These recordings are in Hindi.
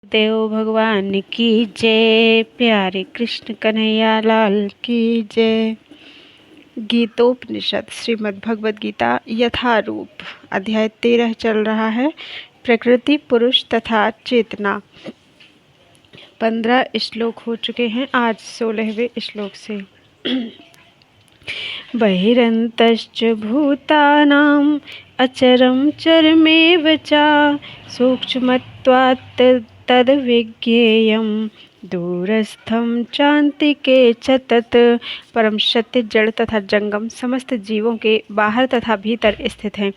देव भगवान की जय। प्यारे कृष्ण कन्हैया लाल की जय। गीतोपनिषद श्रीमद् भगवद गीता यथारूप अध्याय 13 चल रहा है। प्रकृति, पुरुष तथा चेतना। 15 श्लोक हो चुके हैं, आज 16वें श्लोक से। बहिरन्तश्च भूतानाम् अचरं चरमेव च सूक्ष्मत्वात् तद्विज्ञेयं दूरस्थं चान्तिके च तत्। परम सत्य जड़ तथा जंगम समस्त जीवों के बाहर तथा भीतर स्थित हैं।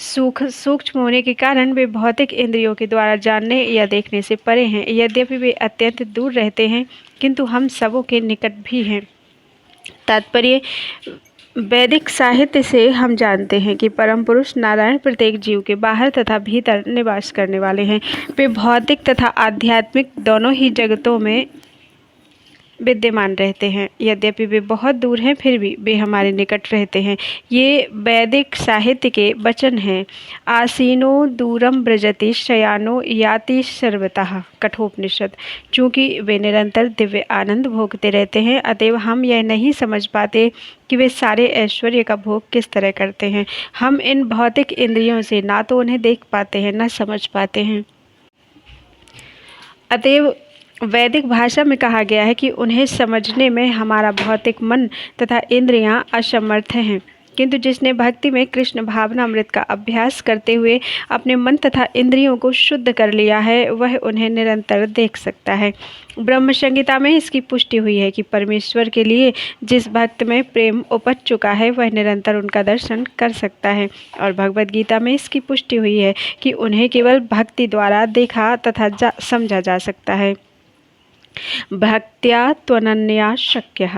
सूक्ष्म होने के कारण वे भौतिक इंद्रियों के द्वारा जानने या देखने से परे हैं। यद्यपि वे अत्यंत दूर रहते हैं किंतु हम सबों के निकट भी हैं। तात्पर्य: वैदिक साहित्य से हम जानते हैं कि परम पुरुष नारायण प्रत्येक जीव के बाहर तथा भीतर निवास करने वाले हैं। वे भौतिक तथा आध्यात्मिक दोनों ही जगतों में विद्यमान रहते हैं। यद्यपि वे बहुत दूर हैं फिर भी वे हमारे निकट रहते हैं। ये वैदिक साहित्य के वचन हैं। आसीनो दूरम व्रजति शयानो याति सर्वतः। कठोपनिषद। चूँकि वे निरंतर दिव्य आनंद भोगते रहते हैं, अतएव हम यह नहीं समझ पाते कि वे सारे ऐश्वर्य का भोग किस तरह करते हैं। हम इन भौतिक इंद्रियों से ना तो उन्हें देख पाते हैं न समझ पाते हैं। अतएव वैदिक भाषा में कहा गया है कि उन्हें समझने में हमारा भौतिक मन तथा इंद्रियां असमर्थ हैं, किंतु जिसने भक्ति में कृष्ण भावनामृत का अभ्यास करते हुए अपने मन तथा इंद्रियों को शुद्ध कर लिया है, वह उन्हें निरंतर देख सकता है। ब्रह्म संहिता में इसकी पुष्टि हुई है कि परमेश्वर के लिए जिस भक्त में प्रेम उपज चुका है वह निरंतर उनका दर्शन कर सकता है। और भगवद गीता में इसकी पुष्टि हुई है कि उन्हें केवल भक्ति द्वारा देखा तथा समझा जा सकता है। भक्त्या त्वनन्या शक्यः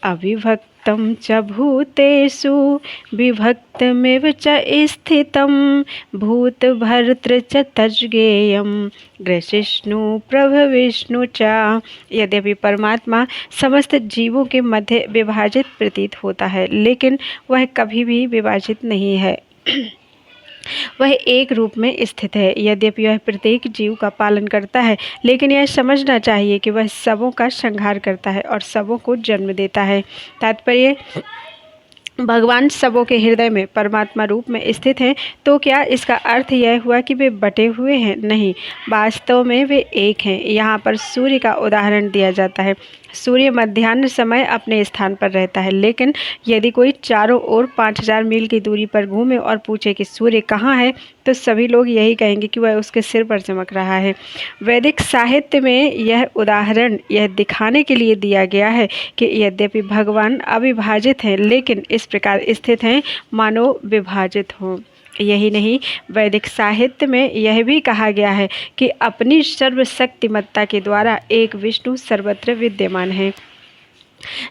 अविभक्तं च भूतेषु विभक्तमेव च स्थितं भूतभर्तृ च तज्ज्ञेयं ग्रसिष्णु प्रभविष्णु च। यद्यपि परमात्मा समस्त जीवों के मध्य विभाजित प्रतीत होता है, लेकिन वह कभी भी विभाजित नहीं है। वह एक रूप में स्थित है। यद्यपि वह प्रत्येक जीव का पालन करता है, लेकिन यह समझना चाहिए कि वह सबों का संहार करता है और सबों को जन्म देता है। तात्पर्य: भगवान सबों के हृदय में परमात्मा रूप में स्थित हैं, तो क्या इसका अर्थ यह हुआ कि वे बटे हुए हैं? नहीं, वास्तव में वे एक हैं। यहाँ पर सूर्य का उदाहरण दिया जाता है। सूर्य मध्याह्न समय अपने स्थान पर रहता है, लेकिन यदि कोई चारों ओर 5000 मील की दूरी पर घूमे और पूछे कि सूर्य कहाँ है, तो सभी लोग यही कहेंगे कि वह उसके सिर पर चमक रहा है। वैदिक साहित्य में यह उदाहरण यह दिखाने के लिए दिया गया है कि यद्यपि भगवान अविभाजित हैं, लेकिन इस प्रकार स्थित हैं मानो विभाजित हों। यही नहीं, वैदिक साहित्य में यह भी कहा गया है कि अपनी सर्वशक्तिमत्ता के द्वारा एक विष्णु सर्वत्र विद्यमान है।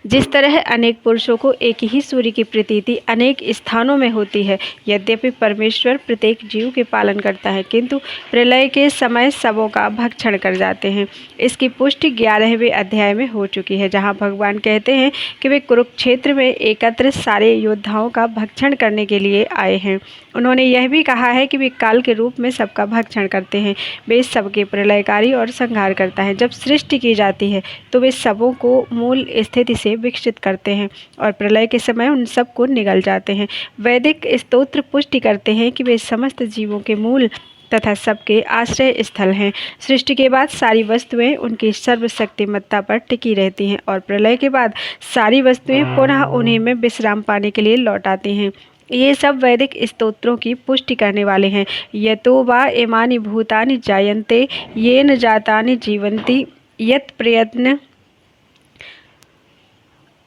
जिस तरह अनेक पुरुषों को एक ही सूर्य की प्रतीति अनेक स्थानों में होती है, यद्यपि परमेश्वर प्रत्येक जीव के पालन करता है, किंतु प्रलय के समय सबों का भक्षण कर जाते हैं। इसकी पुष्टि 11वें अध्याय में हो चुकी है, जहां भगवान कहते हैं कि वे कुरुक्षेत्र में एकत्र सारे योद्धाओं का भक्षण करने के लिए आए हैं। उन्होंने यह भी कहा है कि वे काल के रूप में सबका भक्षण करते हैं। वे सबके प्रलयकारी और संहार करता है। जब सृष्टि की जाती है तो वे सबों को मूल स्थिति से विकसित करते हैं और प्रलय के समय उन सब को निगल जाते हैं। वैदिक स्तोत्र पुष्टि करते हैं कि वे समस्त जीवों के मूल तथा सबके आश्रय स्थल हैं। सृष्टि के बाद सारी वस्तुएं उनकी सर्वशक्तिमत्ता पर टिकी रहती हैं और प्रलय के बाद सारी वस्तुएं पुनः उन्हीं में विश्राम पाने के लिए लौट आती हैं। ये सब वैदिक स्तोत्रों की पुष्टि करने वाले हैं। यतो वा इमानि भूतानि जायन्ते येन जातानि जीवन्ति यत् प्रयत्न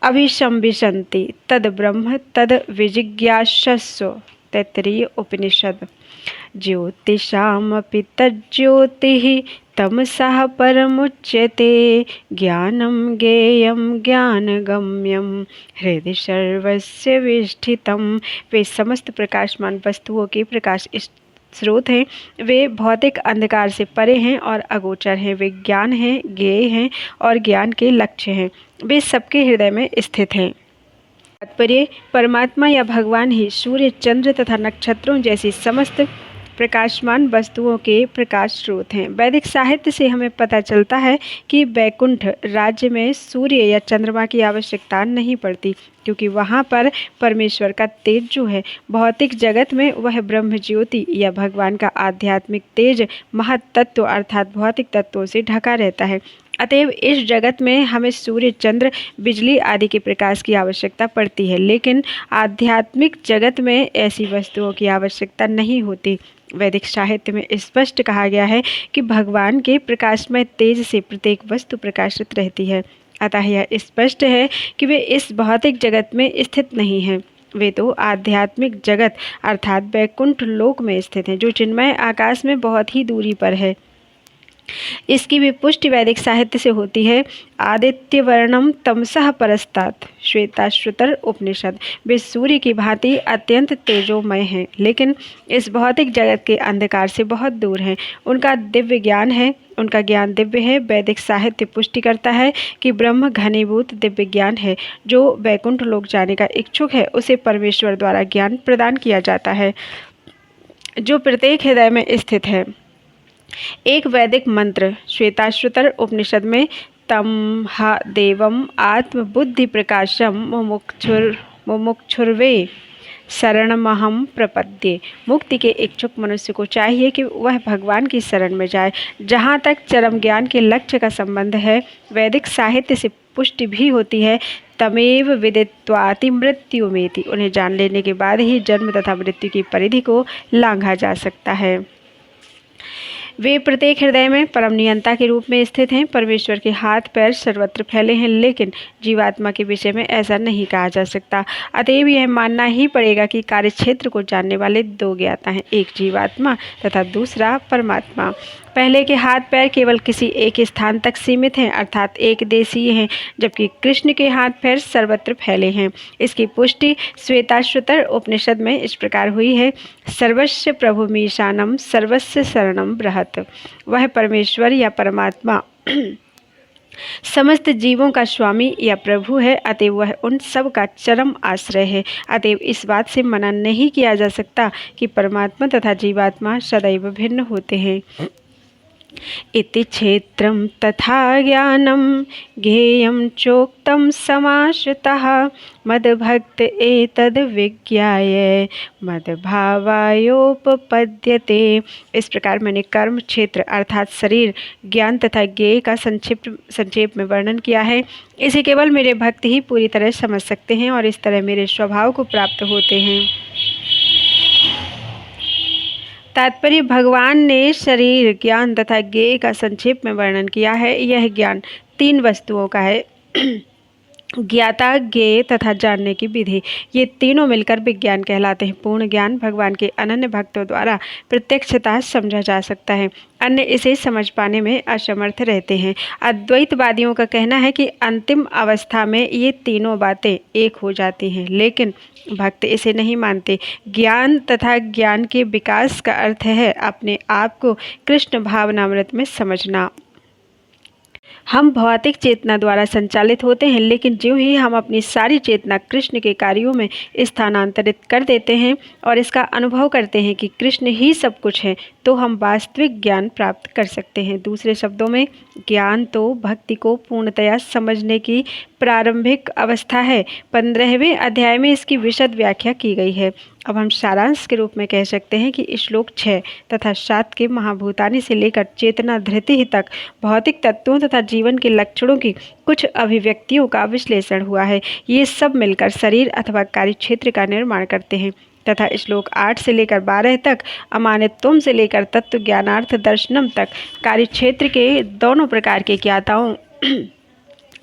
अभिसंविशन्ति तद ब्रह्म तद विजिज्ञासस्व। तैत्तिरीय उपनिषद। ज्योतिषामपि तज्ज्योतिः तमसः परमुच्यते ज्ञानं ज्ञेयं ज्ञानगम्यं हृदि सर्वस्य विष्ठितं। वे समस्त प्रकाशमान वस्तुओं के प्रकाश स्रोत हैं। वे भौतिक अंधकार से परे हैं और अगोचर हैं। वे ज्ञान हैं, ज्ञेय हैं और ज्ञान के लक्ष्य हैं। वे सबके हृदय में स्थित हैं। तात्पर्य: परमात्मा या भगवान ही सूर्य, चंद्र तथा नक्षत्रों जैसी समस्त प्रकाशमान वस्तुओं के प्रकाश स्रोत हैं। वैदिक साहित्य से हमें पता चलता है कि वैकुंठ राज्य में सूर्य या चंद्रमा की आवश्यकता नहीं पड़ती, क्योंकि वहाँ पर परमेश्वर का तेज जो है, भौतिक जगत में वह ब्रह्म ज्योति या भगवान का आध्यात्मिक तेज महत्तत्व अर्थात भौतिक तत्वों से ढका रहता है। अतएव इस जगत में हमें सूर्य, चंद्र, बिजली आदि के प्रकाश की आवश्यकता पड़ती है, लेकिन आध्यात्मिक जगत में ऐसी वस्तुओं की आवश्यकता नहीं होती। वैदिक साहित्य में स्पष्ट कहा गया है कि भगवान के प्रकाशमय तेज से प्रत्येक वस्तु प्रकाशित रहती है। अतः यह स्पष्ट है कि वे इस भौतिक जगत में स्थित नहीं हैं, वे तो आध्यात्मिक जगत अर्थात वैकुंठ लोक में स्थित हैं, जो चिन्मय आकाश में बहुत ही दूरी पर है। इसकी भी पुष्टि वैदिक साहित्य से होती है। आदित्य वर्णम तमसः परस्तात् श्वेताश्वतर उपनिषद। वे सूर्य की भांति अत्यंत तेजोमय हैं, लेकिन इस भौतिक जगत के अंधकार से बहुत दूर हैं। उनका दिव्य ज्ञान है, उनका ज्ञान दिव्य है। वैदिक साहित्य पुष्टि करता है कि ब्रह्म घनीभूत दिव्य ज्ञान है। जो वैकुंठ लोक जाने का इच्छुक है, उसे परमेश्वर द्वारा ज्ञान प्रदान किया जाता है, जो प्रत्येक हृदय में स्थित है। एक वैदिक मंत्र श्वेताश्वतर उपनिषद में तम हा देवम आत्मबुद्धि प्रकाशम मुमुक्षुर्वे शरणमहम प्रपद्ये। मुक्ति के इच्छुक मनुष्य को चाहिए कि वह भगवान की शरण में जाए। जहाँ तक चरम ज्ञान के लक्ष्य का संबंध है, वैदिक साहित्य से पुष्टि भी होती है। तमेव विदित्वाति मृत्युमेति। उन्हें जान लेने के बाद ही जन्म तथा मृत्यु की परिधि को लांघा जा सकता है। वे प्रत्येक हृदय में परम नियंता के रूप में स्थित हैं। परमेश्वर के हाथ पैर सर्वत्र फैले हैं, लेकिन जीवात्मा के विषय में ऐसा नहीं कहा जा सकता। अतएव यह मानना ही पड़ेगा कि कार्यक्षेत्र को जानने वाले दो ज्ञाता हैं, एक जीवात्मा तथा दूसरा परमात्मा। पहले के हाथ पैर केवल किसी एक स्थान तक सीमित हैं, अर्थात एक देशीय हैं, जबकि कृष्ण के हाथ पैर सर्वत्र फैले हैं। इसकी पुष्टि श्वेताश्वतर उपनिषद में इस प्रकार हुई है। सर्वस्य प्रभुमीशानम सर्वस्य शरणम बृहत्। वह परमेश्वर या परमात्मा समस्त जीवों का स्वामी या प्रभु है, अतएव वह उन सब का चरम आश्रय है। अतएव इस बात से मना नहीं किया जा सकता कि परमात्मा तथा जीवात्मा सदैव भिन्न होते हैं। इति क्षेत्रं तथा ज्ञानं ज्ञेयं चोक्तं समाश्रितः मद्भक्त एतद् विज्ञाय मद्भावायोपपद्यते। इस प्रकार मैंने कर्म क्षेत्र अर्थात शरीर, ज्ञान तथा ज्ञेय का संक्षेप में वर्णन किया है। इसे केवल मेरे भक्त ही पूरी तरह समझ सकते हैं और इस तरह मेरे स्वभाव को प्राप्त होते हैं। तात्पर्य: भगवान ने शरीर, ज्ञान तथा ज्ञेय का संक्षेप में वर्णन किया है। यह ज्ञान तीन वस्तुओं का है, ज्ञाता, ज्ञेय तथा जानने की विधि। ये तीनों मिलकर विज्ञान कहलाते हैं। पूर्ण ज्ञान भगवान के अनन्य भक्तों द्वारा प्रत्यक्षतः समझा जा सकता है, अन्य इसे समझ पाने में असमर्थ रहते हैं। अद्वैतवादियों का कहना है कि अंतिम अवस्था में ये तीनों बातें एक हो जाती हैं, लेकिन भक्त इसे नहीं मानते। ज्ञान तथा ज्ञान के विकास का अर्थ है अपने आप को कृष्ण भावनामृत में समझना। हम भौतिक चेतना द्वारा संचालित होते हैं, लेकिन ज्यों ही हम अपनी सारी चेतना कृष्ण के कार्यों में स्थानांतरित कर देते हैं और इसका अनुभव करते हैं कि कृष्ण ही सब कुछ है, तो हम वास्तविक ज्ञान प्राप्त कर सकते हैं। दूसरे शब्दों में, ज्ञान तो भक्ति को पूर्णतया समझने की प्रारंभिक अवस्था है। 15वें अध्याय में इसकी विशद व्याख्या की गई है। अब हम सारांश के रूप में कह सकते हैं कि श्लोक 6 तथा 7 के महाभूतानि से लेकर चेतना धृति तक भौतिक तत्वों तथा जीवन के लक्षणों की कुछ अभिव्यक्तियों का विश्लेषण हुआ है। ये सब मिलकर शरीर अथवा कार्यक्षेत्र का निर्माण करते हैं तथा श्लोक 8 से लेकर 12 तक अमानित्वम से लेकर तत्व ज्ञानार्थ दर्शनम तक कार्यक्षेत्र के दोनों प्रकार के ज्ञाताओं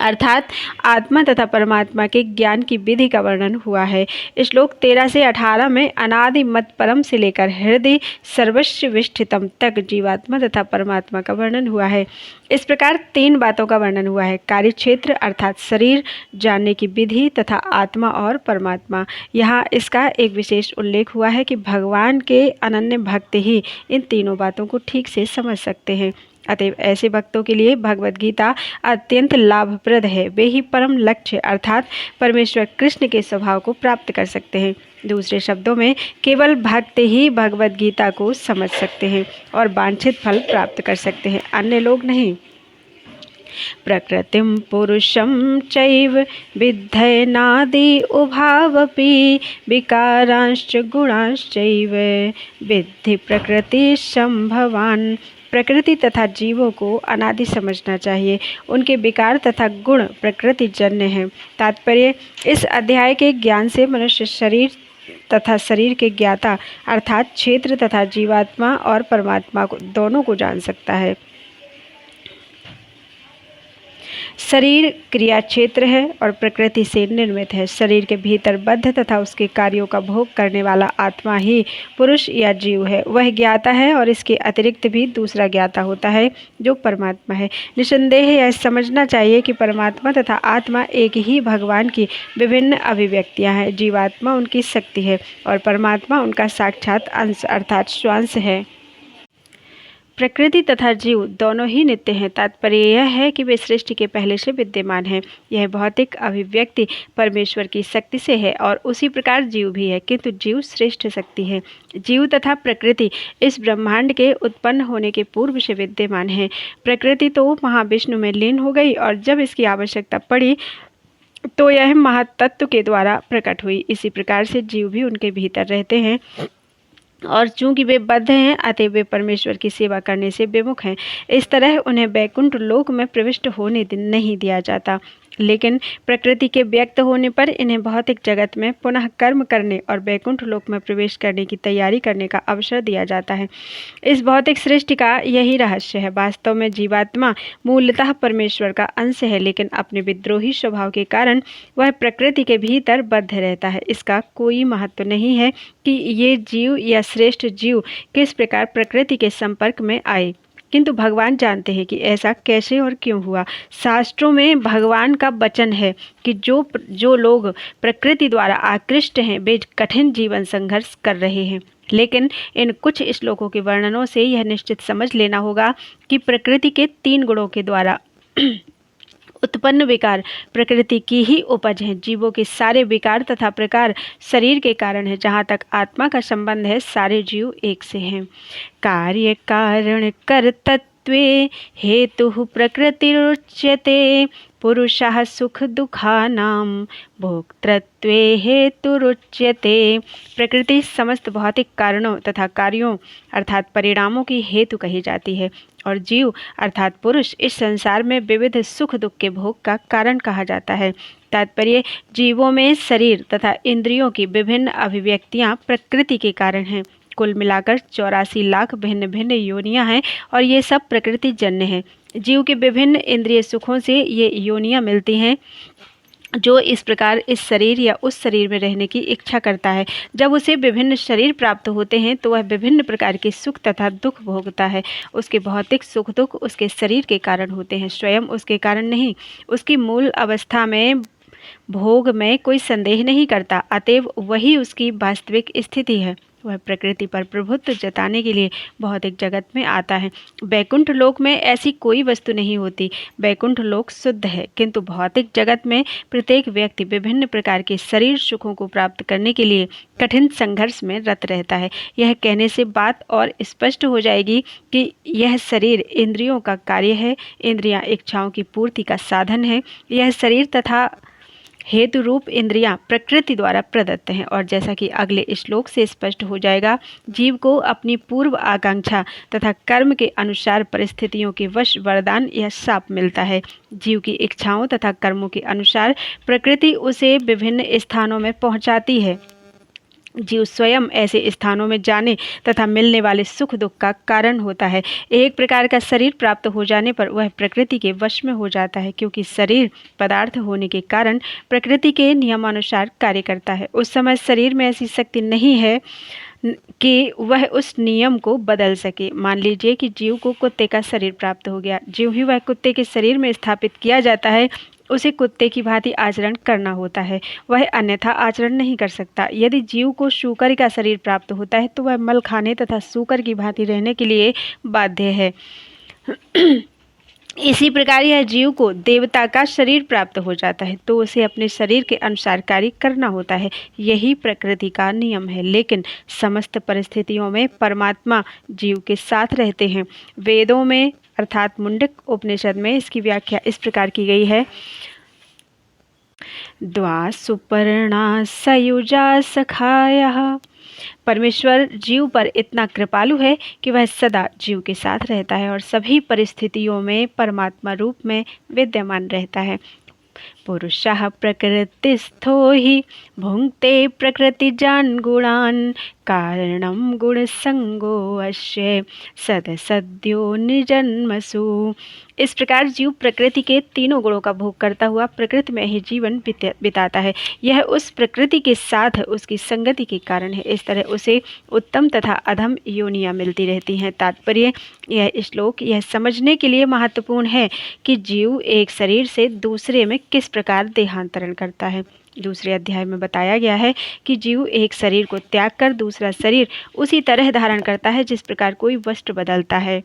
अर्थात आत्मा तथा परमात्मा के ज्ञान की विधि का वर्णन हुआ है। श्लोक 13 से 18 में अनादि मत परम से लेकर हृदय सर्वस्व विष्ठितम तक जीवात्मा तथा परमात्मा का वर्णन हुआ है। इस प्रकार तीन बातों का वर्णन हुआ है: कार्यक्षेत्र अर्थात शरीर, जानने की विधि तथा आत्मा और परमात्मा। यहाँ इसका एक विशेष उल्लेख हुआ है कि भगवान के अनन्य भक्त ही इन तीनों बातों को ठीक से समझ सकते हैं। अतएव ऐसे भक्तों के लिए भगवद गीता अत्यंत लाभप्रद है। वे ही परम लक्ष्य अर्थात परमेश्वर कृष्ण के स्वभाव को प्राप्त कर सकते हैं। दूसरे शब्दों में केवल भक्त ही भगवद गीता को समझ सकते हैं और वांछित फल प्राप्त कर सकते हैं, अन्य लोग नहीं। प्रकृतिं पुरुषं चैव विद्धयनादि उभावपि विकारांश्च गुणांश्चैव विद्धि प्रकृति संभवान्। प्रकृति तथा जीवों को अनादि समझना चाहिए, उनके विकार तथा गुण प्रकृति जन्य हैं। तात्पर्य, इस अध्याय के ज्ञान से मनुष्य शरीर तथा शरीर के ज्ञाता अर्थात क्षेत्र तथा जीवात्मा और परमात्मा को दोनों को जान सकता है। शरीर क्रिया क्षेत्र है और प्रकृति से निर्मित है। शरीर के भीतर बद्ध तथा उसके कार्यों का भोग करने वाला आत्मा ही पुरुष या जीव है। वह ज्ञाता है और इसके अतिरिक्त भी दूसरा ज्ञाता होता है जो परमात्मा है। निसंदेह यह समझना चाहिए कि परमात्मा तथा आत्मा एक ही भगवान की विभिन्न अभिव्यक्तियां हैं। जीवात्मा उनकी शक्ति है और परमात्मा उनका साक्षात अंश अर्थात स्वांश है। प्रकृति तथा जीव दोनों ही नित्य हैं। तात्पर्य यह है कि वे सृष्टि के पहले से विद्यमान हैं। यह भौतिक अभिव्यक्ति परमेश्वर की शक्ति से है और उसी प्रकार जीव भी है, किंतु जीव श्रेष्ठ शक्ति है। जीव तथा प्रकृति इस ब्रह्मांड के उत्पन्न होने के पूर्व से विद्यमान है। प्रकृति तो महाविष्णु में लीन हो गई और जब इसकी आवश्यकता पड़ी तो यह महातत्व के द्वारा प्रकट हुई। इसी प्रकार से जीव भी उनके भीतर रहते हैं और चूंकि वे बद्ध हैं अतः वे परमेश्वर की सेवा करने से विमुख हैं। इस तरह उन्हें वैकुंठ लोक में प्रविष्ट होने नहीं दिया जाता, लेकिन प्रकृति के व्यक्त होने पर इन्हें भौतिक जगत में पुनः कर्म करने और वैकुंठ लोक में प्रवेश करने की तैयारी करने का अवसर दिया जाता है। इस भौतिक सृष्टि का यही रहस्य है। वास्तव में जीवात्मा मूलतः परमेश्वर का अंश है, लेकिन अपने विद्रोही स्वभाव के कारण वह प्रकृति के भीतर बद्ध रहता है। इसका कोई महत्व नहीं है कि ये जीव या श्रेष्ठ जीव किस प्रकार प्रकृति के संपर्क में आए, किंतु भगवान जानते हैं कि ऐसा कैसे और क्यों हुआ। शास्त्रों में भगवान का वचन है कि जो लोग प्रकृति द्वारा आकृष्ट हैं वे कठिन जीवन संघर्ष कर रहे हैं। लेकिन इन कुछ श्लोकों के वर्णनों से यह निश्चित समझ लेना होगा कि प्रकृति के 3 गुणों के द्वारा उत्पन्न विकार प्रकृति की ही उपज हैं। जीवों के सारे विकार तथा प्रकार शरीर के कारण है। जहाँ तक आत्मा का संबंध है, सारे जीव एक से हैं। कार्य कारण कर्तृत्वे हेतु प्रकृतिरुच्यते पुरुषः सुख दुखानां भोक्तृत्वे हेतुरुच्यते। प्रकृति समस्त भौतिक कारणों तथा कार्यों अर्थात परिणामों की हेतु कही जाती है और जीव अर्थात पुरुष इस संसार में विविध सुख दुख के भोग का कारण कहा जाता है। तात्पर्य, जीवों में शरीर तथा इंद्रियों की विभिन्न अभिव्यक्तियां प्रकृति के कारण हैं। कुल मिलाकर 84 लाख भिन्न भिन्न योनियां हैं और ये सब प्रकृति जन्य हैं। जीव के विभिन्न इंद्रिय सुखों से ये योनियां मिलती हैं जो इस प्रकार इस शरीर या उस शरीर में रहने की इच्छा करता है। जब उसे विभिन्न शरीर प्राप्त होते हैं तो वह विभिन्न प्रकार के सुख तथा दुख भोगता है। उसके भौतिक सुख दुख उसके शरीर के कारण होते हैं, स्वयं उसके कारण नहीं। उसकी मूल अवस्था में भोग में कोई संदेह नहीं करता, अतएव वही उसकी वास्तविक स्थिति है। वह प्रकृति पर प्रभुत्व जताने के लिए भौतिक जगत में आता है। वैकुंठ लोक में ऐसी कोई वस्तु नहीं होती। वैकुंठ लोक शुद्ध है, किंतु भौतिक जगत में प्रत्येक व्यक्ति विभिन्न प्रकार के शरीर सुखों को प्राप्त करने के लिए कठिन संघर्ष में रत रहता है। यह कहने से बात और स्पष्ट हो जाएगी कि यह शरीर इंद्रियों का कार्य है, इंद्रियां इच्छाओं की पूर्ति का साधन है। यह शरीर तथा हेतु रूप इंद्रियां प्रकृति द्वारा प्रदत्त हैं और जैसा कि अगले श्लोक से स्पष्ट हो जाएगा, जीव को अपनी पूर्व आकांक्षा तथा कर्म के अनुसार परिस्थितियों के वश वरदान या शाप मिलता है। जीव की इच्छाओं तथा कर्मों के अनुसार प्रकृति उसे विभिन्न स्थानों में पहुंचाती है। जीव स्वयं ऐसे स्थानों में जाने तथा मिलने वाले सुख दुख का कारण होता है। एक प्रकार का शरीर प्राप्त हो जाने पर वह प्रकृति के वश में हो जाता है, क्योंकि शरीर पदार्थ होने के कारण प्रकृति के नियमानुसार कार्य करता है। उस समय शरीर में ऐसी शक्ति नहीं है कि वह उस नियम को बदल सके। मान लीजिए कि जीव को कुत्ते का शरीर प्राप्त हो गया। जीव ही वह कुत्ते के शरीर में स्थापित किया जाता है, उसे कुत्ते की भांति आचरण करना होता है, वह अन्यथा आचरण नहीं कर सकता। यदि जीव को शूकर का शरीर प्राप्त होता है तो वह मल खाने तथा शूकर की भांति रहने के लिए बाध्य है। इसी प्रकार यह जीव को देवता का शरीर प्राप्त हो जाता है तो उसे अपने शरीर के अनुसार कार्य करना होता है। यही प्रकृति का नियम है। लेकिन समस्त परिस्थितियों में परमात्मा जीव के साथ रहते हैं। वेदों में अर्थात मुंडक उपनिषद में इसकी व्याख्या इस प्रकार की गई है। द्वा सुपर्णा सयुजा सखायः। परमेश्वर जीव पर इतना कृपालु है कि वह सदा जीव के साथ रहता है और सभी परिस्थितियों में परमात्मा रूप में विद्यमान रहता है। पुरुषः प्रकृतिस्थो हि भुङ्क्ते प्रकृतिजान् गुणान् कारणं गुणसंगो अस्य सदसद्यो निजन्मसु। इस प्रकार जीव प्रकृति के तीनों गुणों का भोग करता हुआ प्रकृति में ही जीवन बिताता है। यह उस प्रकृति के साथ उसकी संगति के कारण है। इस तरह उसे उत्तम तथा अधम योनियां मिलती रहती हैं। तात्पर्य यह श्लोक यह समझने के लिए महत्वपूर्ण है कि जीव एक शरीर से दूसरे में किस प्रकार देहांतरण करता है। दूसरे अध्याय में बताया गया है कि जीव एक शरीर को त्याग कर दूसरा शरीर उसी तरह धारण करता है जिस प्रकार कोई वस्त्र बदलता है।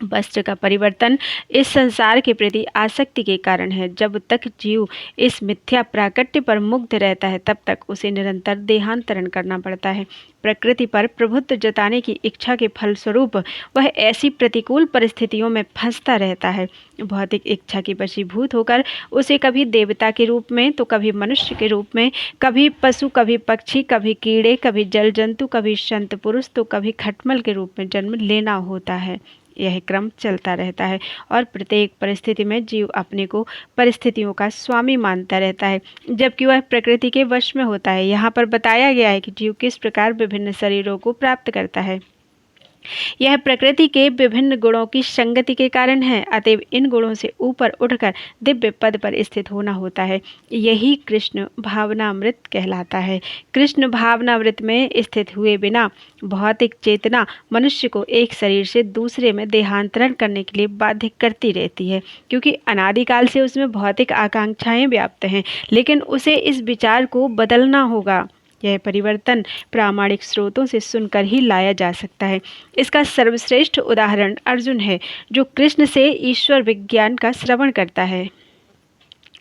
वस्त्र का परिवर्तन इस संसार के प्रति आसक्ति के कारण है। जब तक जीव इस मिथ्या प्राकट्य पर मुग्ध रहता है तब तक उसे निरंतर देहांतरण करना पड़ता है। प्रकृति पर प्रभुत्व जताने की इच्छा के फलस्वरूप वह ऐसी प्रतिकूल परिस्थितियों में फंसता रहता है। भौतिक इच्छा की वशीभूत होकर उसे कभी देवता के रूप में तो कभी मनुष्य के रूप में, कभी पशु, कभी पक्षी, कभी कीड़े, कभी जल जंतु, कभी संत पुरुष तो कभी खटमल के रूप में जन्म लेना होता है। यह क्रम चलता रहता है और प्रत्येक परिस्थिति में जीव अपने को परिस्थितियों का स्वामी मानता रहता है जबकि वह प्रकृति के वश में होता है। यहाँ पर बताया गया है कि जीव किस प्रकार विभिन्न शरीरों को प्राप्त करता है। यह प्रकृति के विभिन्न गुणों की संगति के कारण है। अतएव इन गुणों से ऊपर उठकर दिव्य पद पर स्थित होना होता है। यही कृष्ण भावनामृत कहलाता है। कृष्ण भावनामृत में स्थित हुए बिना भौतिक चेतना मनुष्य को एक शरीर से दूसरे में देहांतरण करने के लिए बाध्य करती रहती है, क्योंकि अनादिकाल से उसमें भौतिक आकांक्षाएं व्याप्त हैं। लेकिन उसे इस विचार को बदलना होगा। यह परिवर्तन प्रामाणिक स्रोतों से सुनकर ही लाया जा सकता है। इसका सर्वश्रेष्ठ उदाहरण अर्जुन है, जो कृष्ण से ईश्वर विज्ञान का श्रवण करता है।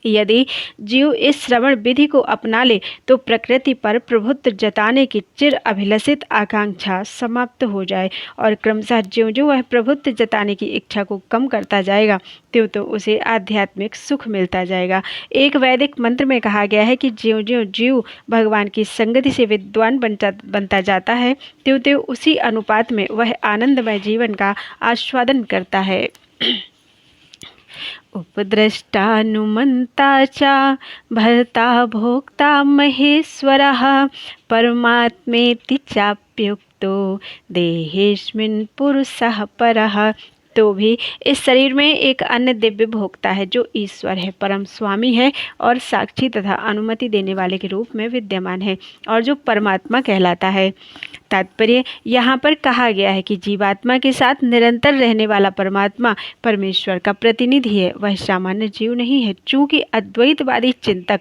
यदि जीव इस श्रवण विधि को अपना ले तो प्रकृति पर प्रभुत्व जताने की चिर अभिलषित आकांक्षा समाप्त हो जाए और क्रमशः ज्यों ज्यों वह प्रभुत्व जताने की इच्छा को कम करता जाएगा त्यों तो उसे आध्यात्मिक सुख मिलता जाएगा। एक वैदिक मंत्र में कहा गया है कि ज्यों ज्यों जीव भगवान की संगति से विद्वान बनता जाता है त्यों त्यों उसी अनुपात में वह आनंदमय जीवन का आस्वादन करता है। उपद्रष्टानुमन्ता च भर्ता भोक्ता महेश्वरः परमात्मेति चाप्युक्तो देहेऽस्मिन् पुरुषः परः। तो भी इस शरीर में एक अन्य दिव्य भोक्ता है जो ईश्वर है, परम स्वामी है और साक्षी तथा अनुमति देने वाले के रूप में विद्यमान है और जो परमात्मा कहलाता है। तात्पर्य यहाँ पर कहा गया है कि जीवात्मा के साथ निरंतर रहने वाला परमात्मा परमेश्वर का प्रतिनिधि है, वह सामान्य जीव नहीं है। चूँकि अद्वैतवादी चिंतक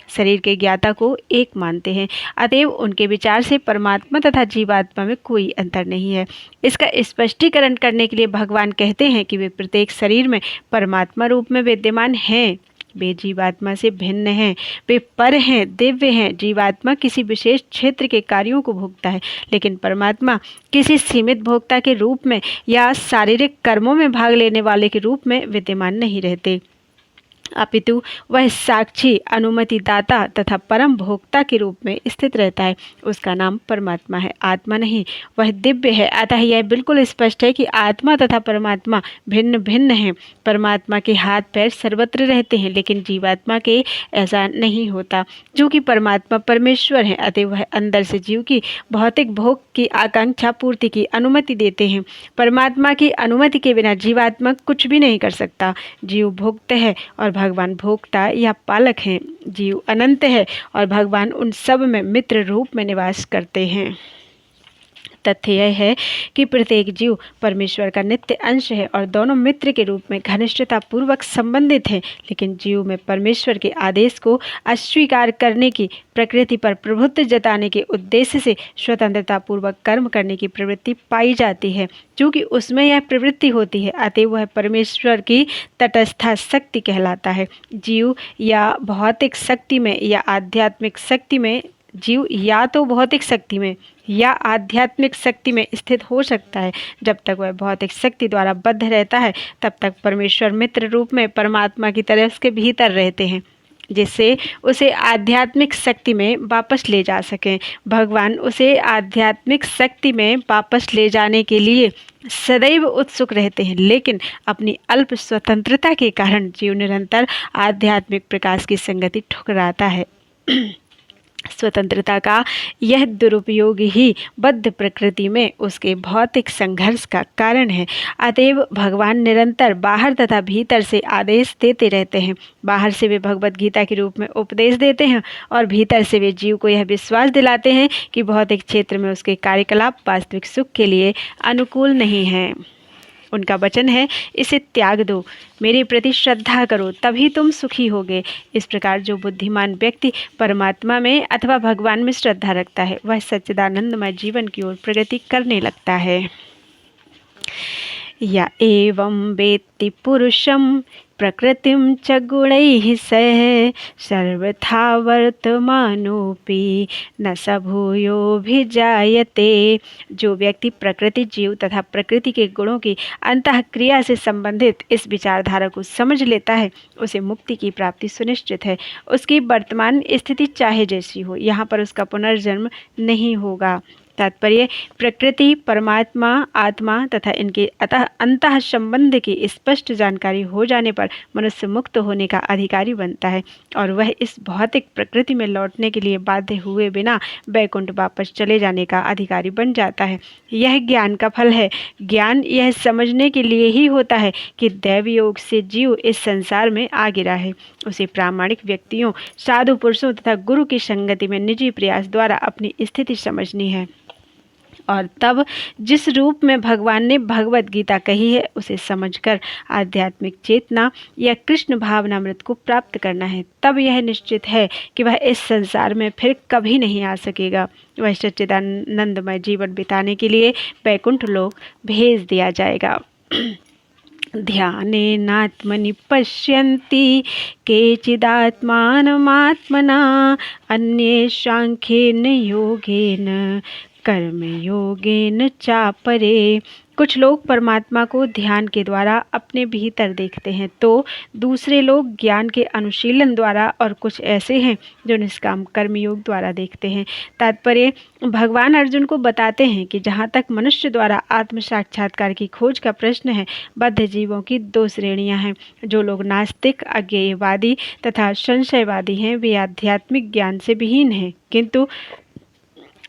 शरीर के ज्ञाता को एक मानते हैं, अतएव उनके विचार से परमात्मा तथा जीवात्मा में कोई अंतर नहीं है। इसका स्पष्टीकरण करने के लिए भगवान कहते हैं कि वे प्रत्येक शरीर में परमात्मा रूप में विद्यमान हैं। वे जीवात्मा से भिन्न हैं, वे पर हैं, दिव्य हैं। जीवात्मा किसी विशेष क्षेत्र के कार्यों को भोगता है, लेकिन परमात्मा किसी सीमित भोक्ता के रूप में या शारीरिक कर्मों में भाग लेने वाले के रूप में विद्यमान नहीं रहते, अपितु वह साक्षी, अनुमति दाता तथा परम भोक्ता के रूप में स्थित रहता है। उसका नाम परमात्मा है, आत्मा नहीं। वह दिव्य है। अतः यह बिल्कुल स्पष्ट है कि आत्मा तथा परमात्मा भिन्न भिन्न हैं। परमात्मा के हाथ पैर सर्वत्र रहते हैं, लेकिन जीवात्मा के ऐसा नहीं होता। जो कि परमात्मा परमेश्वर है, अतः वह अंदर से जीव की भौतिक भोग की आकांक्षा पूर्ति की अनुमति देते हैं। परमात्मा की अनुमति के बिना जीवात्मा कुछ भी नहीं कर सकता। जीव भोक्त है और भगवान भोक्ता या पालक हैं। जीव अनंत है और भगवान उन सब में मित्र रूप में निवास करते हैं। तथ्य यह है कि प्रत्येक जीव परमेश्वर का नित्य अंश है और दोनों मित्र के रूप में घनिष्ठता पूर्वक संबंधित हैं, लेकिन जीव में परमेश्वर के आदेश को अस्वीकार करने की, प्रकृति पर प्रभुत्व जताने के उद्देश्य से स्वतंत्रता पूर्वक कर्म करने की प्रवृत्ति पाई जाती है। क्योंकि उसमें यह प्रवृत्ति होती है, अतः वह परमेश्वर की तटस्थ शक्ति कहलाता है। जीव या भौतिक शक्ति में या आध्यात्मिक शक्ति में जीव या तो भौतिक शक्ति में या आध्यात्मिक शक्ति में स्थित हो सकता है। जब तक वह भौतिक शक्ति द्वारा बद्ध रहता है, तब तक परमेश्वर मित्र रूप में परमात्मा की तरह उसके भीतर रहते हैं, जिससे उसे आध्यात्मिक शक्ति में वापस ले जा सकें। भगवान उसे आध्यात्मिक शक्ति में वापस ले जाने के लिए सदैव उत्सुक रहते हैं, लेकिन अपनी अल्प स्वतंत्रता के कारण जीव निरंतर आध्यात्मिक प्रकाश की संगति ठुकराता है। स्वतंत्रता का यह दुरुपयोग ही बद्ध प्रकृति में उसके भौतिक संघर्ष का कारण है। अतएव भगवान निरंतर बाहर तथा भीतर से आदेश देते रहते हैं। बाहर से वे भगवत गीता के रूप में उपदेश देते हैं और भीतर से वे जीव को यह विश्वास दिलाते हैं कि भौतिक क्षेत्र में उसके कार्यकलाप वास्तविक सुख के लिए अनुकूल नहीं हैं। उनका वचन है, इसे त्याग दो, मेरे प्रति श्रद्धा करो, तभी तुम सुखी होगे। इस प्रकार जो बुद्धिमान व्यक्ति परमात्मा में अथवा भगवान में श्रद्धा रखता है, वह सच्चिदानंदमय जीवन की ओर प्रगति करने लगता है। या एवं वेत्ति पुरुषं प्रकृतिं च गुणैः सह सर्वथा वर्तमानोऽपि न स भूयोऽभिजायते। जो व्यक्ति प्रकृति, जीव तथा प्रकृति के गुणों की अंतःक्रिया से संबंधित इस विचारधारा को समझ लेता है, उसे मुक्ति की प्राप्ति सुनिश्चित है। उसकी वर्तमान स्थिति चाहे जैसी हो, यहाँ पर उसका पुनर्जन्म नहीं होगा। तात्पर्य, प्रकृति, परमात्मा, आत्मा तथा इनके अंतः संबंध की स्पष्ट जानकारी हो जाने पर मनुष्य मुक्त होने का अधिकारी बनता है और वह इस भौतिक प्रकृति में लौटने के लिए बाध्य हुए बिना वैकुंठ वापस चले जाने का अधिकारी बन जाता है। यह ज्ञान का फल है। ज्ञान यह समझने के लिए ही होता है कि दैव योग से जीव इस संसार में आ गिरा है। उसे प्रामाणिक व्यक्तियों, साधु पुरुषों तथा गुरु की संगति में निजी प्रयास द्वारा अपनी स्थिति समझनी है और तब जिस रूप में भगवान ने भगवत गीता कही है, उसे समझकर आध्यात्मिक चेतना या कृष्ण भावनामृत को प्राप्त करना है। तब यह निश्चित है कि वह इस संसार में फिर कभी नहीं आ सकेगा। वह सच्चिदानंदमय जीवन बिताने के लिए वैकुंठ लोक भेज दिया जाएगा। ध्यानेनात्मनि पश्यन्ति केचिदात्मानमात्मना अन्ये सांख्येन योगेन कर्मयोगेन चापरे। कुछ लोग परमात्मा को ध्यान के द्वारा अपने भीतर देखते हैं, तो दूसरे लोग ज्ञान के अनुशीलन द्वारा और कुछ ऐसे हैं जो निष्काम कर्मयोग द्वारा देखते हैं। तात्पर्य, भगवान अर्जुन को बताते हैं कि जहाँ तक मनुष्य द्वारा आत्म साक्षात्कार की खोज का प्रश्न है, बद्ध जीवों की दो श्रेणियाँ हैं। जो लोग नास्तिक, अज्ञेयवादी तथा संशयवादी हैं, वे आध्यात्मिक ज्ञान से विहीन हैं, किंतु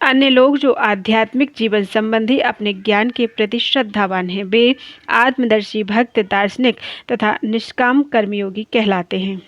अन्य लोग जो आध्यात्मिक जीवन संबंधी अपने ज्ञान के प्रति श्रद्धावान हैं, वे आत्मदर्शी, भक्त, दार्शनिक तथा निष्काम कर्मयोगी कहलाते हैं।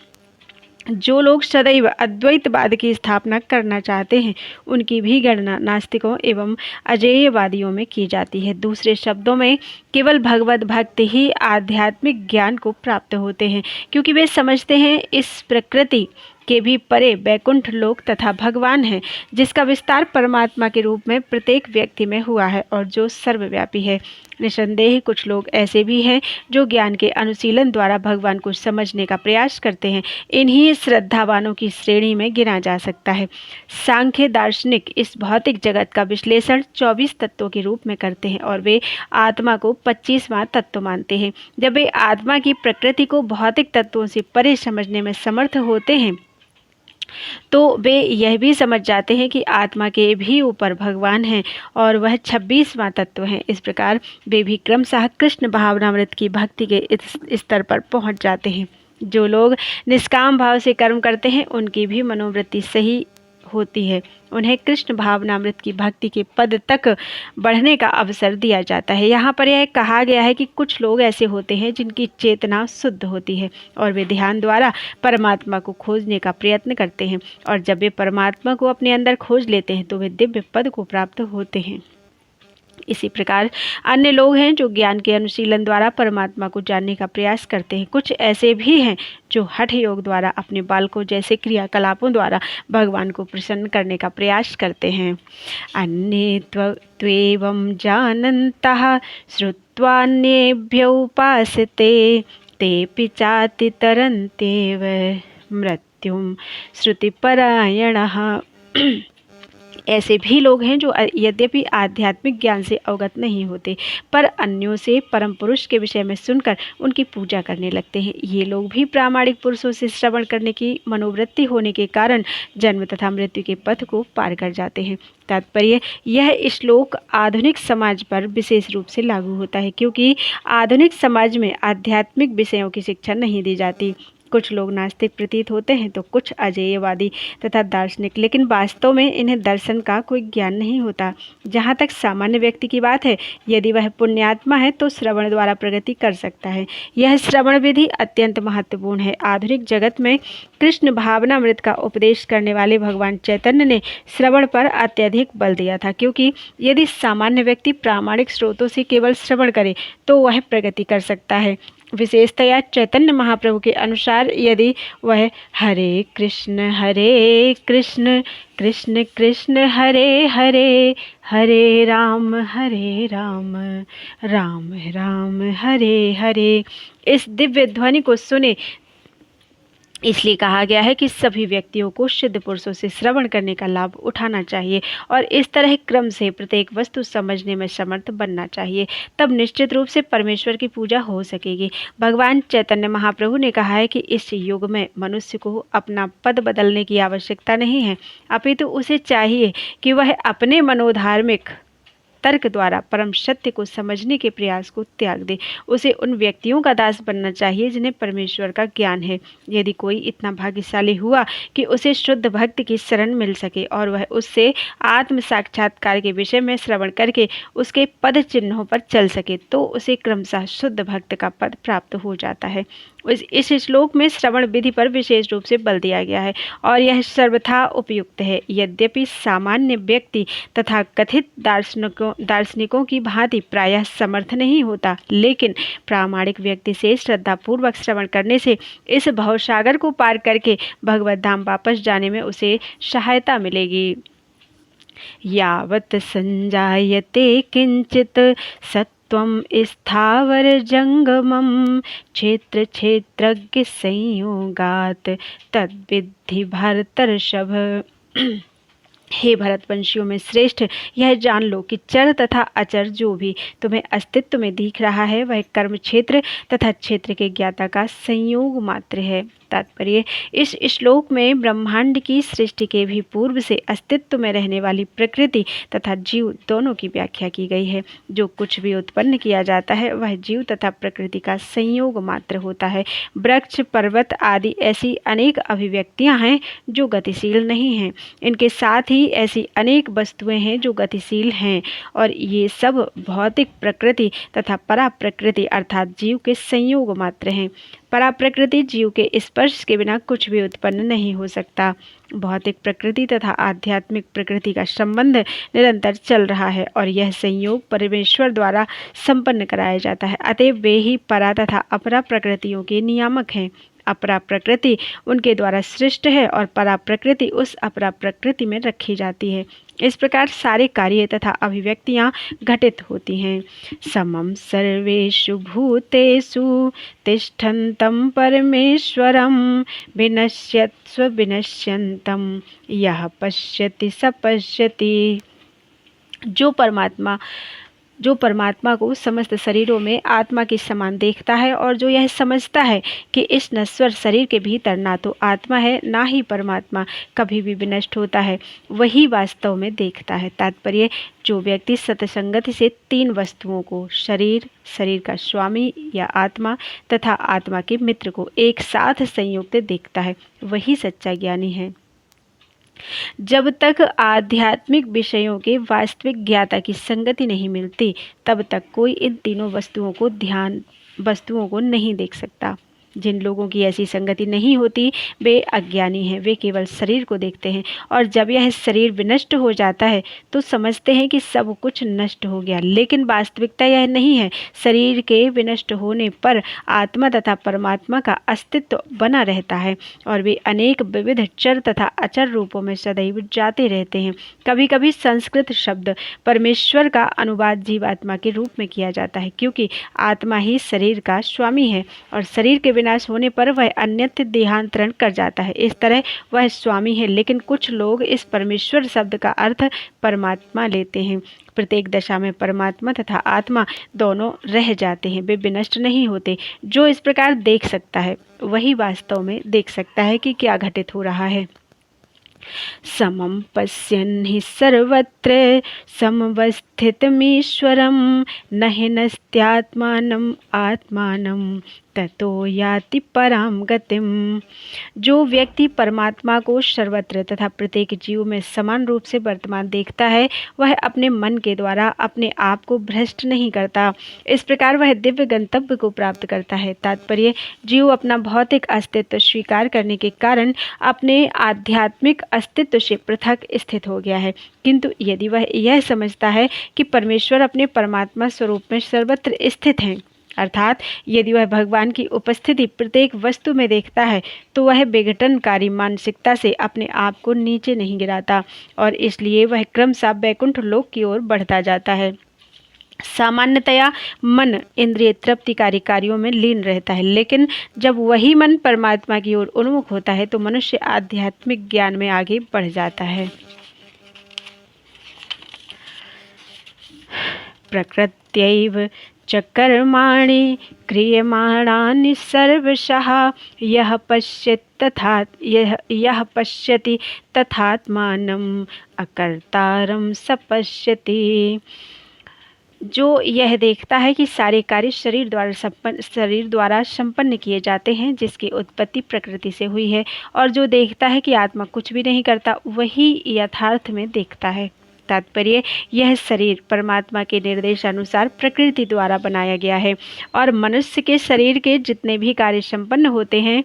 जो लोग सदैव अद्वैतवाद की स्थापना करना चाहते हैं, उनकी भी गणना नास्तिकों एवं अजेयवादियों में की जाती है। दूसरे शब्दों में, केवल भगवत भक्त ही आध्यात्मिक ज्ञान को प्राप्त होते हैं, क्योंकि वे समझते हैं इस प्रकृति के भी परे वैकुंठ लोक तथा भगवान है, जिसका विस्तार परमात्मा के रूप में प्रत्येक व्यक्ति में हुआ है और जो सर्वव्यापी है। निसंदेह कुछ लोग ऐसे भी हैं जो ज्ञान के अनुशीलन द्वारा भगवान को समझने का प्रयास करते हैं। इन्हीं श्रद्धावानों की श्रेणी में गिना जा सकता है। सांख्य दार्शनिक इस भौतिक जगत का विश्लेषण 24 तत्वों के रूप में करते हैं और वे आत्मा को 25वां तत्व मानते हैं। जब वे आत्मा की प्रकृति को भौतिक तत्वों से परे समझने में समर्थ होते हैं, तो वे यह भी समझ जाते हैं कि आत्मा के भी ऊपर भगवान हैं और वह 26वां तत्व है। इस प्रकार वे भी क्रमशः कृष्ण भावनामृत की भक्ति के इस स्तर पर पहुंच जाते हैं। जो लोग निष्काम भाव से कर्म करते हैं, उनकी भी मनोवृत्ति सही होती है। उन्हें कृष्ण भावनामृत की भक्ति के पद तक बढ़ने का अवसर दिया जाता है। यहाँ पर यह कहा गया है कि कुछ लोग ऐसे होते हैं जिनकी चेतना शुद्ध होती है और वे ध्यान द्वारा परमात्मा को खोजने का प्रयत्न करते हैं, और जब वे परमात्मा को अपने अंदर खोज लेते हैं तो वे दिव्य पद को प्राप्त होते हैं। इसी प्रकार अन्य लोग हैं जो ज्ञान के अनुशीलन द्वारा परमात्मा को जानने का प्रयास करते हैं। कुछ ऐसे भी हैं जो हठ योग द्वारा अपने बालकों जैसे क्रियाकलापों द्वारा भगवान को प्रसन्न करने का प्रयास करते हैं। अन्ये त्वेवं जानन्तः श्रुत्वान्येभ्यो उपासते तेऽपि चातितरन्त्येव मृत्युं श्रुतिपरायणः। ऐसे भी लोग हैं जो यद्यपि आध्यात्मिक ज्ञान से अवगत नहीं होते पर अन्यों से परम पुरुष के विषय में सुनकर उनकी पूजा करने लगते हैं। ये लोग भी प्रामाणिक पुरुषों से श्रवण करने की मनोवृत्ति होने के कारण जन्म तथा मृत्यु के पथ को पार कर जाते हैं। तात्पर्य यह श्लोक आधुनिक समाज पर विशेष रूप से लागू होता है, क्योंकि आधुनिक समाज में आध्यात्मिक विषयों की शिक्षा नहीं दी जाती। कुछ लोग नास्तिक प्रतीत होते हैं तो कुछ अजेयवादी तथा दार्शनिक, लेकिन वास्तव में इन्हें दर्शन का कोई ज्ञान नहीं होता। जहाँ तक सामान्य व्यक्ति की बात है, यदि वह पुण्यात्मा है तो श्रवण द्वारा प्रगति कर सकता है। यह श्रवण विधि अत्यंत महत्वपूर्ण है। आधुनिक जगत में कृष्ण भावनामृत का उपदेश करने वाले भगवान चैतन्य ने श्रवण पर अत्यधिक बल दिया था, क्योंकि यदि सामान्य व्यक्ति प्रामाणिक स्रोतों से केवल श्रवण करे तो वह प्रगति कर सकता है। विशेषतया चैतन्य महाप्रभु के अनुसार यदि वह हरे कृष्ण कृष्ण कृष्ण हरे हरे, हरे राम राम राम हरे हरे इस दिव्य ध्वनि को सुने, इसलिए कहा गया है कि सभी व्यक्तियों को सिद्ध पुरुषों से श्रवण करने का लाभ उठाना चाहिए और इस तरह क्रम से प्रत्येक वस्तु समझने में समर्थ बनना चाहिए। तब निश्चित रूप से परमेश्वर की पूजा हो सकेगी। भगवान चैतन्य महाप्रभु ने कहा है कि इस युग में मनुष्य को अपना पद बदलने की आवश्यकता नहीं है, अपितु उसे चाहिए कि वह अपने मनोधार्मिक तर्क द्वारा परम सत्य को समझने के प्रयास को त्याग दे। उसे उन व्यक्तियों का दास बनना चाहिए जिन्हें परमेश्वर का ज्ञान है। यदि कोई इतना भाग्यशाली हुआ कि उसे शुद्ध भक्त की शरण मिल सके और वह उससे आत्म साक्षात्कार के विषय में श्रवण करके उसके पद चिन्हों पर चल सके, तो उसे क्रमशः शुद्ध भक्त का पद प्राप्त हो जाता है। इस श्लोक में श्रवण विधि पर विशेष रूप से बल दिया गया है और यह सर्वथा उपयुक्त है। यद्यपि सामान्य व्यक्ति तथा कथित दार्शनिकों की भांति प्रायः समर्थ नहीं होता, लेकिन प्रामाणिक व्यक्ति से श्रद्धापूर्वक श्रवण करने से इस भवसागर को पार करके भगवत धाम वापस जाने में उसे सहायता मिलेगी। यावत् संजायते किंचित त्वं स्थावर जंगमं क्षेत्र क्षेत्रज्ञ संयोगात् तद्विद्धि भरतर्षभ। हे भरतवंशियों में श्रेष्ठ, यह जान लो कि चर तथा अचर जो भी तुम्हें अस्तित्व में दिख रहा है वह कर्म क्षेत्र तथा क्षेत्र के ज्ञाता का संयोग मात्र है। तात्पर्य इस श्लोक में ब्रह्मांड की सृष्टि के भी पूर्व से अस्तित्व में रहने वाली प्रकृति तथा जीव दोनों की व्याख्या की गई है। जो कुछ भी उत्पन्न किया जाता है वह जीव तथा प्रकृति का संयोग मात्र होता है। वृक्ष, पर्वत आदि ऐसी अनेक अभिव्यक्तियां हैं जो गतिशील नहीं हैं। इनके साथ ही ऐसी अनेक वस्तुएं हैं जो गतिशील हैं और ये सब भौतिक प्रकृति तथा परा प्रकृति अर्थात जीव के संयोग मात्र हैं। परा प्रकृति जीव के स्पर्श के बिना कुछ भी उत्पन्न नहीं हो सकता। भौतिक प्रकृति तथा आध्यात्मिक प्रकृति का संबंध निरंतर चल रहा है और यह संयोग परमेश्वर द्वारा संपन्न कराया जाता है। अतएव वे ही परा तथा अपरा प्रकृतियों के नियामक हैं। अपरा प्रकृति उनके द्वारा सृष्ट है और परा प्रकृति उस अपरा प्रकृति में रखी जाती है। इस प्रकार सारे कार्य तथा अभिव्यक्तियां घटित होती हैं। समम सर्वेषु भूतेषु तिष्ठन्तं परमेश्वरं विनश्यत्स्व विनश्यन्तं यः पश्यति स पश्यति। जो परमात्मा को समस्त शरीरों में आत्मा के समान देखता है और जो यह समझता है कि इस नश्वर शरीर के भीतर ना तो आत्मा है ना ही परमात्मा कभी भी विनष्ट होता है, वही वास्तव में देखता है। तात्पर्य जो व्यक्ति सतसंगति से तीन वस्तुओं को शरीर, शरीर का स्वामी या आत्मा तथा आत्मा के मित्र को एक साथ संयुक्त देखता है वही सच्चा ज्ञानी है। जब तक आध्यात्मिक विषयों के वास्तविक ज्ञाता की संगति नहीं मिलती तब तक कोई इन तीनों वस्तुओं को नहीं देख सकता। जिन लोगों की ऐसी संगति नहीं होती वे अज्ञानी हैं, वे केवल शरीर को देखते हैं और जब यह शरीर विनष्ट हो जाता है तो समझते हैं कि सब कुछ नष्ट हो गया, लेकिन वास्तविकता यह नहीं है। शरीर के विनष्ट होने पर आत्मा तथा परमात्मा का अस्तित्व बना रहता है और वे अनेक विविध चर तथा अचर रूपों में सदैव जाते रहते हैं। कभी कभी संस्कृत शब्द परमेश्वर का अनुवाद जीवात्मा के रूप में किया जाता है, क्योंकि आत्मा ही शरीर का स्वामी है और शरीर के विनाश होने पर वह अन्यत्र देहांतरण कर जाता है। इस तरह वह स्वामी है, लेकिन कुछ लोग इस परमेश्वर शब्द का अर्थ परमात्मा लेते हैं। प्रत्येक दशा में परमात्मा तथा आत्मा दोनों रह जाते हैं, वे विनष्ट नहीं होते। जो इस प्रकार देख सकता है वही वास्तव में देख सकता है कि क्या घटित हो रहा है। समं पश्यन् हि सर्वत्र समवस्थितमीश्वरं न हि नस्त्यात्मानम् आत्मानं ततो याति पराम गतिम। जो व्यक्ति परमात्मा को सर्वत्र तथा प्रत्येक जीव में समान रूप से वर्तमान देखता है वह अपने मन के द्वारा अपने आप को भ्रष्ट नहीं करता। इस प्रकार वह दिव्य गंतव्य को प्राप्त करता है। तात्पर्य, जीव अपना भौतिक अस्तित्व स्वीकार करने के कारण अपने आध्यात्मिक अस्तित्व से पृथक स्थित हो गया है, किंतु यदि वह यह समझता है कि परमेश्वर अपने परमात्मा स्वरूप में सर्वत्र स्थित हैं, अर्थात यदि वह भगवान की उपस्थिति प्रत्येक वस्तु में देखता है, तो वह विघटनकारी मानसिकता से अपने आप को नीचे नहीं गिराता और इसलिए वह क्रमशः वैकुंठ लोक की ओर बढ़ता जाता है। सामान्यतया मन इंद्रिय तृप्तिकारी कार्यों में लीन रहता है, लेकिन जब वही मन परमात्मा की ओर उन्मुख होता है तो मनुष्य आध्यात्मिक ज्ञान में आगे बढ़ जाता है। प्रकृत्यैव च कर्माणि क्रियमाणानि सर्वशः यः पश्यति तथात्मानम् अकर्तारं स पश्यति। जो यह देखता है कि सारे कार्य शरीर द्वारा संपन्न किए जाते हैं, जिसकी उत्पत्ति प्रकृति से हुई है, और जो देखता है कि आत्मा कुछ भी नहीं करता, वही यथार्थ में देखता है। तात्पर्य, यह शरीर परमात्मा के निर्देशानुसार प्रकृति द्वारा बनाया गया है और मनुष्य के शरीर के जितने भी कार्य संपन्न होते हैं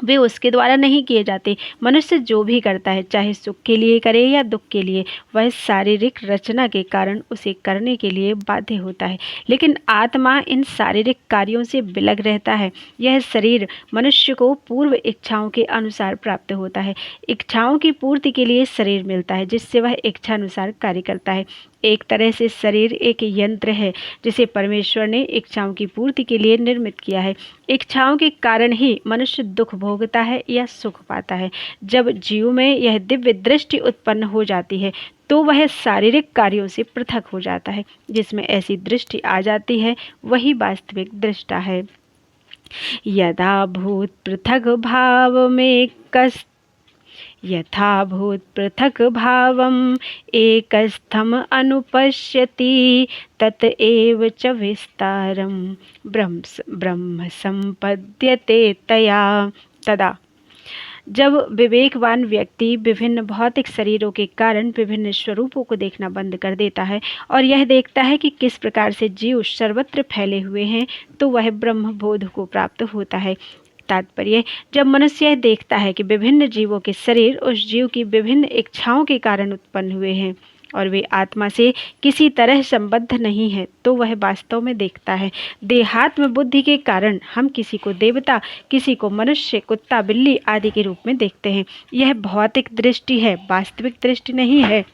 वे उसके द्वारा नहीं किए जाते। मनुष्य जो भी करता है, चाहे सुख के लिए करे या दुख के लिए, वह शारीरिक रचना के कारण उसे करने के लिए बाध्य होता है, लेकिन आत्मा इन शारीरिक कार्यों से विलग रहता है। यह शरीर मनुष्य को पूर्व इच्छाओं के अनुसार प्राप्त होता है। इच्छाओं की पूर्ति के लिए शरीर मिलता है, जिससे वह इच्छानुसार कार्य करता है। एक तरह से शरीर एक यंत्र है जिसे परमेश्वर ने इच्छाओं की पूर्ति के लिए निर्मित किया है। इच्छाओं के कारण ही मनुष्य दुख भोगता है या सुख पाता है। जब जीव में यह दिव्य दृष्टि उत्पन्न हो जाती है तो वह शारीरिक कार्यों से पृथक हो जाता है। जिसमें ऐसी दृष्टि आ जाती है वही वास्तविक दृष्टा है। यदा भूत पृथक भाव में यथाभूत पृथक भावम् एकस्थम अनुपश्यति तत एव च विस्तारं ब्रह्म संपद्यते तदा। जब विवेकवान व्यक्ति विभिन्न भौतिक शरीरों के कारण विभिन्न स्वरूपों को देखना बंद कर देता है और यह देखता है कि किस प्रकार से जीव सर्वत्र फैले हुए हैं, तो वह ब्रह्म बोध को प्राप्त होता है। तात्पर्य, जब मनुष्य यह देखता है कि विभिन्न जीवों के शरीर उस जीव की विभिन्न इच्छाओं के कारण उत्पन्न हुए हैं और वे आत्मा से किसी तरह संबद्ध नहीं है, तो वह वास्तव में देखता है। देहात्म बुद्धि के कारण हम किसी को देवता, किसी को मनुष्य, कुत्ता, बिल्ली आदि के रूप में देखते हैं। यह भौतिक दृष्टि है, वास्तविक दृष्टि नहीं है।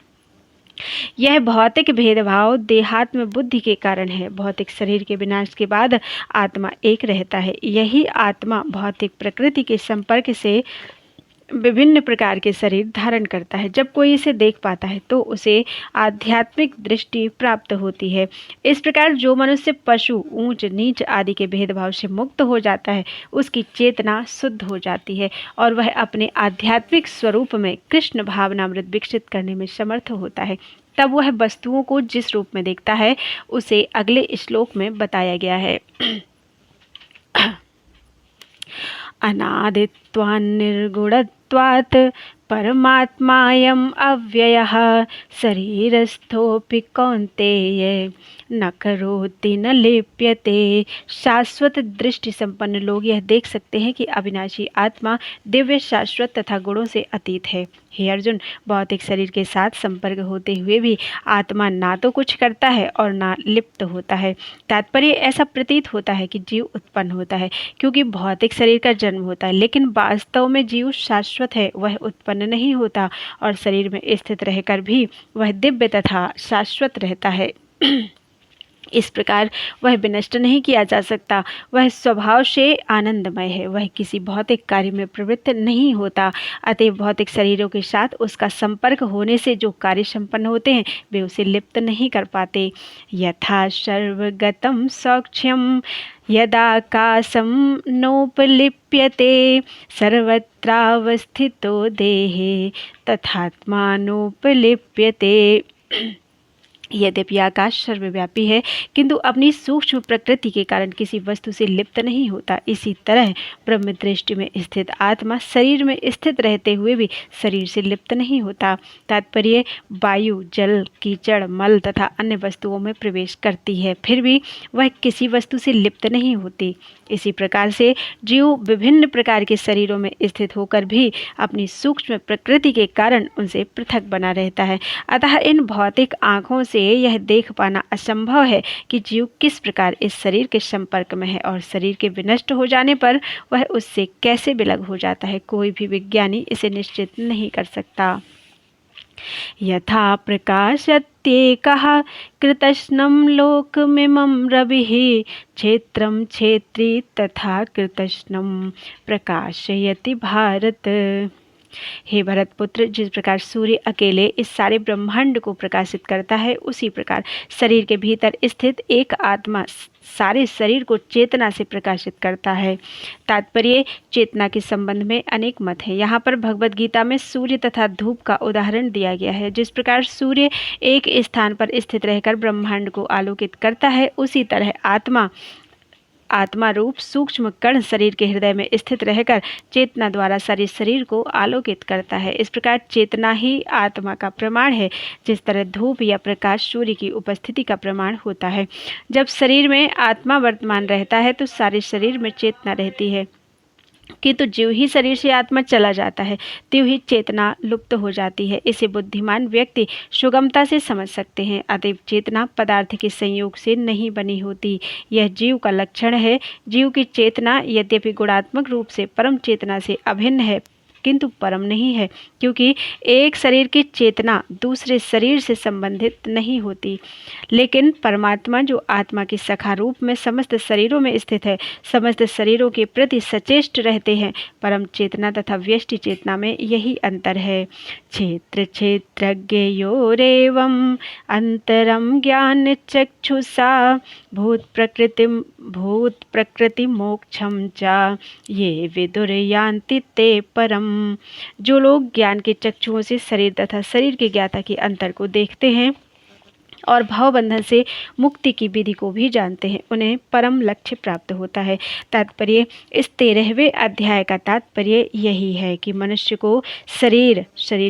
यह भौतिक भेदभाव देहात्म बुद्धि के कारण है। भौतिक शरीर के विनाश के बाद आत्मा एक रहता है। यही आत्मा भौतिक प्रकृति के संपर्क से विभिन्न प्रकार के शरीर धारण करता है। जब कोई इसे देख पाता है तो उसे आध्यात्मिक दृष्टि प्राप्त होती है। इस प्रकार जो मनुष्य पशु, ऊंच नीच आदि के भेदभाव से मुक्त हो जाता है, उसकी चेतना शुद्ध हो जाती है और वह अपने आध्यात्मिक स्वरूप में कृष्ण भावनामृत विकसित करने में समर्थ होता है। तब वह वस्तुओं को जिस रूप में देखता है उसे अगले श्लोक में बताया गया है। अनादित्वान्निर्गुणत्वात् परमात्मायम् अव्ययः शरीरस्थोऽपि कौन्तेय न करोति न लिप्यते। शाश्वत दृष्टि संपन्न लोग यह देख सकते हैं कि अविनाशी आत्मा दिव्य, शाश्वत तथा गुणों से अतीत है। हे अर्जुन, भौतिक शरीर के साथ संपर्क होते हुए भी आत्मा ना तो कुछ करता है और ना लिप्त होता है। तात्पर्य, ऐसा प्रतीत होता है कि जीव उत्पन्न होता है क्योंकि भौतिक शरीर का जन्म होता है, लेकिन वास्तव में जीव शाश्वत है, वह उत्पन्न नहीं होता और शरीर में स्थित रहकर भी वह दिव्य तथा शाश्वत रहता है। इस प्रकार वह विनष्ट नहीं किया जा सकता। वह स्वभाव से आनंदमय है, वह किसी भौतिक कार्य में प्रवृत्त नहीं होता। अतएव भौतिक शरीरों के साथ उसका संपर्क होने से जो कार्य संपन्न होते हैं वे उसे लिप्त नहीं कर पाते। यथा सर्वगतम सौक्ष्यम यदाकाशं नोपलिप्यते सर्वत्रावस्थितो देहे तथात्मानोपलिप्यते। यद्यपि आकाश सर्वव्यापी है किंतु अपनी सूक्ष्म प्रकृति के कारण किसी वस्तु से लिप्त नहीं होता। इसी तरह ब्रह्म दृष्टि में स्थित आत्मा शरीर में स्थित रहते हुए भी शरीर से लिप्त नहीं होता। तात्पर्य, वायु, जल, कीचड़, मल तथा अन्य वस्तुओं में प्रवेश करती है, फिर भी वह किसी वस्तु से लिप्त नहीं होती। इसी प्रकार से जीव विभिन्न प्रकार के शरीरों में स्थित होकर भी अपनी सूक्ष्म प्रकृति के कारण उनसे पृथक बना रहता है। अतः इन भौतिक आँखों से यह देख पाना असंभव है कि जीव किस प्रकार इस शरीर के संपर्क में है और शरीर के विनष्ट हो जाने पर वह उससे कैसे विलग हो जाता है। कोई भी विज्ञानी इसे निश्चित नहीं कर सकता। यथा प्रकाशत्येकः कृतस्नं लोकमिमं रविः क्षेत्रं क्षेत्री तथा कृतस्नं प्रकाशयति भारत। हे भरतपुत्र, जिस प्रकार सूर्य अकेले इस सारे ब्रह्मांड को प्रकाशित करता है, उसी प्रकार शरीर के भीतर स्थित एक आत्मा सारे शरीर को चेतना से प्रकाशित करता है। तात्पर्य, चेतना के संबंध में अनेक मत हैं। यहाँ पर भगवद गीता में सूर्य तथा धूप का उदाहरण दिया गया है। जिस प्रकार सूर्य एक स्थान पर स्थित रहकर ब्रह्मांड को आलोकित करता है, उसी तरह आत्मा रूप सूक्ष्म कण शरीर के हृदय में स्थित रहकर चेतना द्वारा सारे शरीर को आलोकित करता है। इस प्रकार चेतना ही आत्मा का प्रमाण है, जिस तरह धूप या प्रकाश सूर्य की उपस्थिति का प्रमाण होता है। जब शरीर में आत्मा वर्तमान रहता है तो सारे शरीर में चेतना रहती है, किंतु ज्यों ही शरीर से आत्मा चला जाता है त्यों ही चेतना लुप्त हो जाती है। इसे बुद्धिमान व्यक्ति सुगमता से समझ सकते हैं। अतएव चेतना पदार्थ के संयोग से नहीं बनी होती, यह जीव का लक्षण है। जीव की चेतना यद्यपि गुणात्मक रूप से परम चेतना से अभिन्न है किंतु परम नहीं है, क्योंकि एक शरीर की चेतना दूसरे शरीर से संबंधित नहीं होती। लेकिन परमात्मा जो आत्मा के सखा रूप में समस्त शरीरों में स्थित है, समस्त शरीरों के प्रति सचेष्ट रहते हैं। परम चेतना तथा व्यष्टि चेतना में यही अंतर है। क्षेत्र क्षेत्रज्ञयोरेवम् अंतरम ज्ञान चक्षुषा भूत प्रकृति मोक्षम च ये विदुर्यान्ति ते परम। जो लोग ज्ञान के चक्षुओं से शरीर तथा शरीर के ज्ञाता के अंतर को देखते हैं और भावबंधन से मुक्ति की विधि को भी जानते हैं, उन्हें परम लक्ष्य प्राप्त होता है। तात्पर्य, इस 13वें अध्याय का तात्पर्य यही है कि मनुष्य को शरीर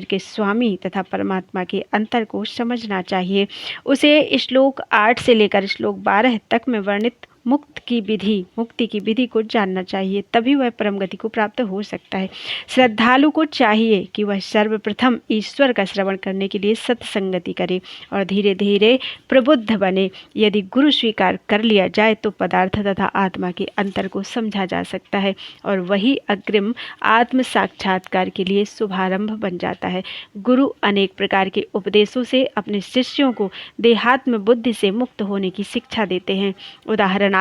के स्वामी तथा परमात्मा के अंतर को समझना चाहिए। उसे श्लोक 8 से लेकर श्लोक 12 तक में वर्णित मुक्ति की विधि को जानना चाहिए, तभी वह परम गति को प्राप्त हो सकता है। श्रद्धालु को चाहिए कि वह सर्वप्रथम ईश्वर का श्रवण करने के लिए सत्संगति करे और धीरे धीरे प्रबुद्ध बने। यदि गुरु स्वीकार कर लिया जाए तो पदार्थ तथा आत्मा के अंतर को समझा जा सकता है और वही अग्रिम आत्म साक्षात्कार के लिए शुभारंभ बन जाता है। गुरु अनेक प्रकार के उपदेशों से अपने शिष्यों को देहात्म बुद्धि से मुक्त होने की शिक्षा देते हैं। उदाहरणार्थ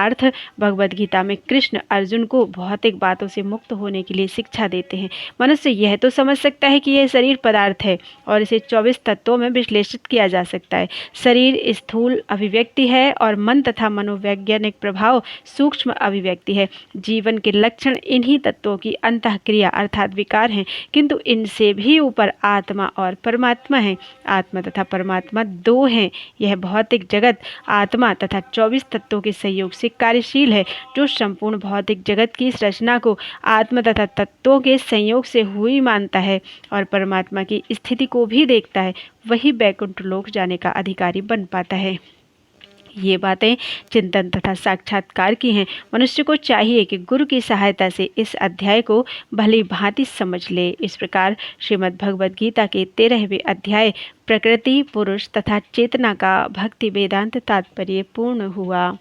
भगवद गीता में कृष्ण अर्जुन को भौतिक बातों से मुक्त होने के लिए शिक्षा देते हैं। मनुष्य यह तो समझ सकता है कि यह शरीर पदार्थ है और इसे 24 तत्वों में विश्लेषित किया जा सकता है। शरीर स्थूल अभिव्यक्ति है और मन तथा मनोवैज्ञानिक प्रभाव सूक्ष्म अभिव्यक्ति है। जीवन के लक्षण इन्हीं तत्वों की अंतःक्रिया अर्थात विकार हैं, किंतु इनसे भी ऊपर आत्मा और परमात्मा है। आत्मा तथा परमात्मा दो हैं। यह भौतिक जगत आत्मा तथा 24 तत्वों के सहयोग से कार्यशील है। जो संपूर्ण भौतिक जगत की रचना को आत्मा तथा तत्वों के संयोग से हुई मानता है और परमात्मा की स्थिति को भी देखता है, वही वैकुंठ लोक जाने का अधिकारी बन पाता है। ये बातें चिंतन तथा साक्षात्कार की हैं। मनुष्य को चाहिए कि गुरु की सहायता से इस अध्याय को भली भांति समझ ले। इस प्रकार श्रीमद् भगवद गीता के 13वें अध्याय प्रकृति, पुरुष तथा चेतना का भक्ति वेदांत तात्पर्य पूर्ण हुआ।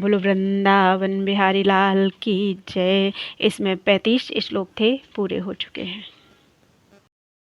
बोलो वृंदावन बिहारी लाल की जय। इसमें 35 श्लोक थे, पूरे हो चुके हैं।